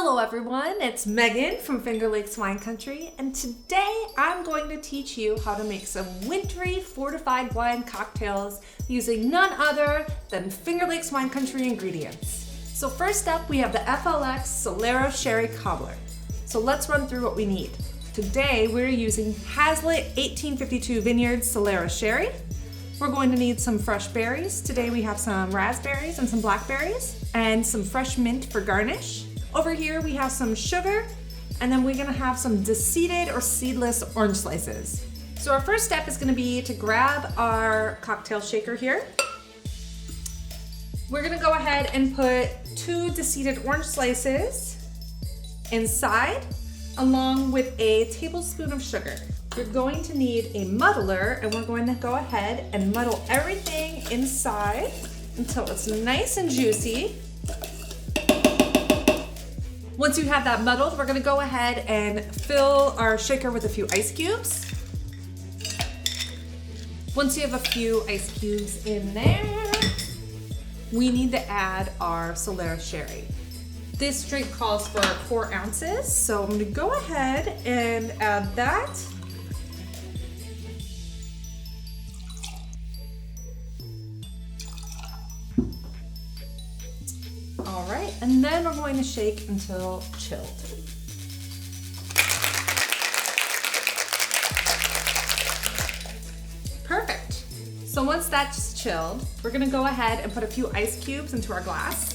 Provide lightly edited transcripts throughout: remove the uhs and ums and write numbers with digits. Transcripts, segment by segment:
Hello everyone, it's Megan from Finger Lakes Wine Country, and today I'm going to teach you how to make some wintry fortified wine cocktails using none other than Finger Lakes Wine Country ingredients. So first up, we have the FLX Solera Sherry Cobbler. So let's run through what we need. Today we're using Hazlitt 1852 Vineyard Solera Sherry. We're going to need some fresh berries. Today we have some raspberries and some blackberries, and some fresh mint for garnish. Over here we have some sugar, and then we're gonna have some deseeded or seedless orange slices. So our first step is gonna be to grab our cocktail shaker here. We're gonna go ahead and put 2 deseeded orange slices inside, along with a tablespoon of sugar. You're going to need a muddler, and we're going to go ahead and muddle everything inside until it's nice and juicy. Once you have that muddled, we're gonna go ahead and fill our shaker with a few ice cubes. Once you have a few ice cubes in there, we need to add our Solera Sherry. This drink calls for 4 ounces, so I'm gonna go ahead and add that. All right, and then we're going to shake until chilled. Perfect. So once that's chilled, we're gonna go ahead and put a few ice cubes into our glass.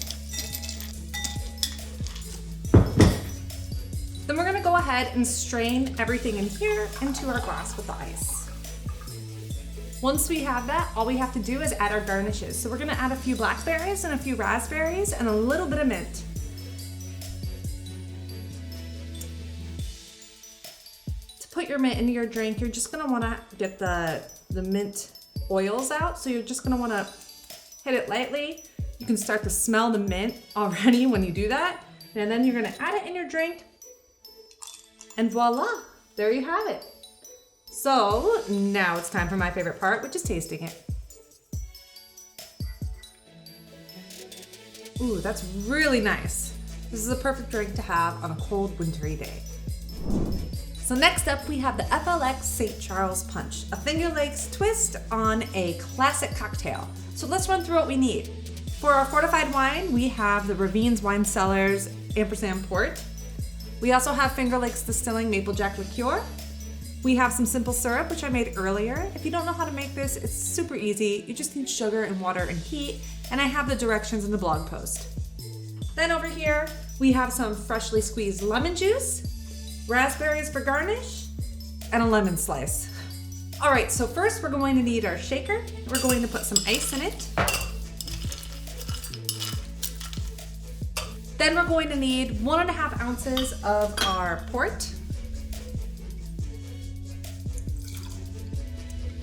Then we're gonna go ahead and strain everything in here into our glass with the ice. Once we have that, all we have to do is add our garnishes. So we're gonna add a few blackberries and a few raspberries and a little bit of mint. To put your mint into your drink, you're just gonna wanna get the mint oils out. So you're just gonna wanna hit it lightly. You can start to smell the mint already when you do that. And then you're gonna add it in your drink, and voila, there you have it. So now it's time for my favorite part, which is tasting it. Ooh, that's really nice. This is a perfect drink to have on a cold, wintry day. So next up, we have the FLX St. Charles Punch, a Finger Lakes twist on a classic cocktail. So let's run through what we need. For our fortified wine, we have the Ravines Wine Cellars Ampersand Port. We also have Finger Lakes Distilling Maple Jack Liqueur. We have some simple syrup, which I made earlier. If you don't know how to make this, it's super easy. You just need sugar and water and heat, and I have the directions in the blog post. Then over here, we have some freshly squeezed lemon juice, raspberries for garnish, and a lemon slice. All right, so first we're going to need our shaker. We're going to put some ice in it. Then we're going to need 1.5 ounces of our port,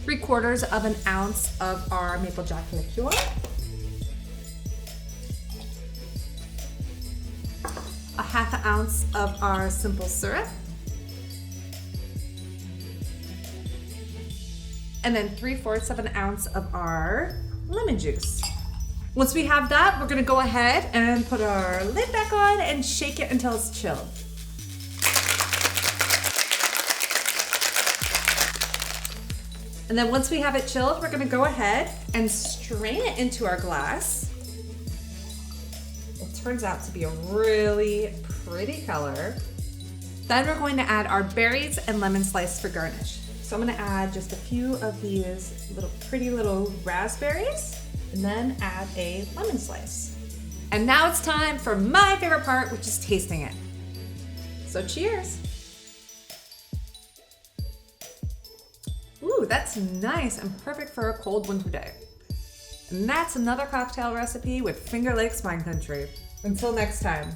3/4 of an ounce of our maple jack liqueur, a 1/2 ounce of our simple syrup, and then 3/4 of an ounce of our lemon juice. Once we have that, we're gonna go ahead and put our lid back on and shake it until it's chilled. And then once we have it chilled, we're gonna go ahead and strain it into our glass. It turns out to be a really pretty color. Then we're going to add our berries and lemon slice for garnish. So I'm gonna add just a few of these pretty little raspberries, and then add a lemon slice. And now it's time for my favorite part, which is tasting it. So cheers. Ooh, that's nice and perfect for a cold winter day. And that's another cocktail recipe with Finger Lakes Wine Country. Until next time.